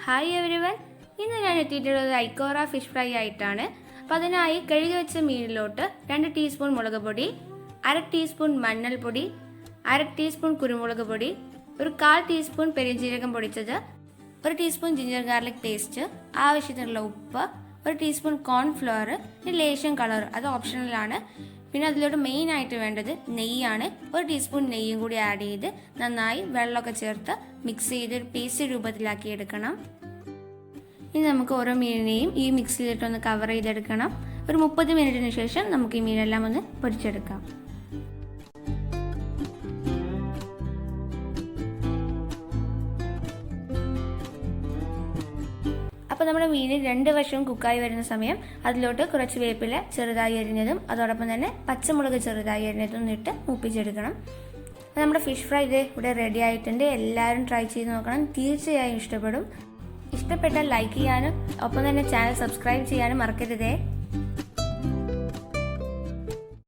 Hi everyone, ഇന്ന് ഞാൻ എത്തിയിട്ടുള്ളത് ഐക്കോറ ഫിഷ് ഫ്രൈ ആയിട്ടാണ്. അപ്പം അതിനായി കഴുകി വെച്ച മീനിലോട്ട് 2 ടീസ്പൂൺ മുളക് പൊടി, 1/2 ടീസ്പൂൺ മഞ്ഞൾപ്പൊടി, 1/2 ടീസ്പൂൺ കുരുമുളക് പൊടി, ഒരു 1/4 ടീസ്പൂൺ പെരുംജീരകം പൊടിച്ചത്, 1 ടീസ്പൂൺ ജിഞ്ചർ ഗാർലിക് പേസ്റ്റ്, ആവശ്യത്തിനുള്ള ഉപ്പ്, 1 ടീസ്പൂൺ കോൺഫ്ലവർ, ലേശം കളർ, അത് ഓപ്ഷണലാണ്. പിന്നെ അതിലോട്ട് മെയിൻ ആയിട്ട് വേണ്ടത് നെയ്യാണ്. 1 ടീസ്പൂൺ നെയ്യും കൂടി ആഡ് ചെയ്ത് നന്നായി വെള്ളമൊക്കെ ചേർത്ത് മിക്സ് ചെയ്ത് ഒരു പേസ്റ്റ് രൂപത്തിലാക്കി എടുക്കണം. ഇനി നമുക്ക് ഓരോ മീനിനെയും ഈ മിക്സിയിലിട്ടൊന്ന് കവർ ചെയ്തെടുക്കണം. ഒരു 30 മിനിറ്റിന് ശേഷം നമുക്ക് ഈ മീനെല്ലാം ഒന്ന് പൊരിച്ചെടുക്കാം. അപ്പോൾ നമ്മുടെ മീൻ 2 വശവും കുക്കായി വരുന്ന സമയം അതിലോട്ട് കുറച്ച് വേപ്പില ചെറുതായി അരിഞ്ഞതും അതോടൊപ്പം തന്നെ പച്ചമുളക് ചെറുതായി അരിഞ്ഞതും ഇട്ട് മൂപ്പിച്ചെടുക്കണം. നമ്മുടെ ഫിഷ് ഫ്രൈ ഇവിടെ റെഡി ആയിട്ടുണ്ട്. എല്ലാവരും ട്രൈ ചെയ്ത് നോക്കണം, തീർച്ചയായും ഇഷ്ടപ്പെടും. ഇഷ്ടപ്പെട്ടാൽ ലൈക്ക് ചെയ്യാനും ഒപ്പം തന്നെ ചാനൽ സബ്സ്ക്രൈബ് ചെയ്യാനും മറക്കരുതേ.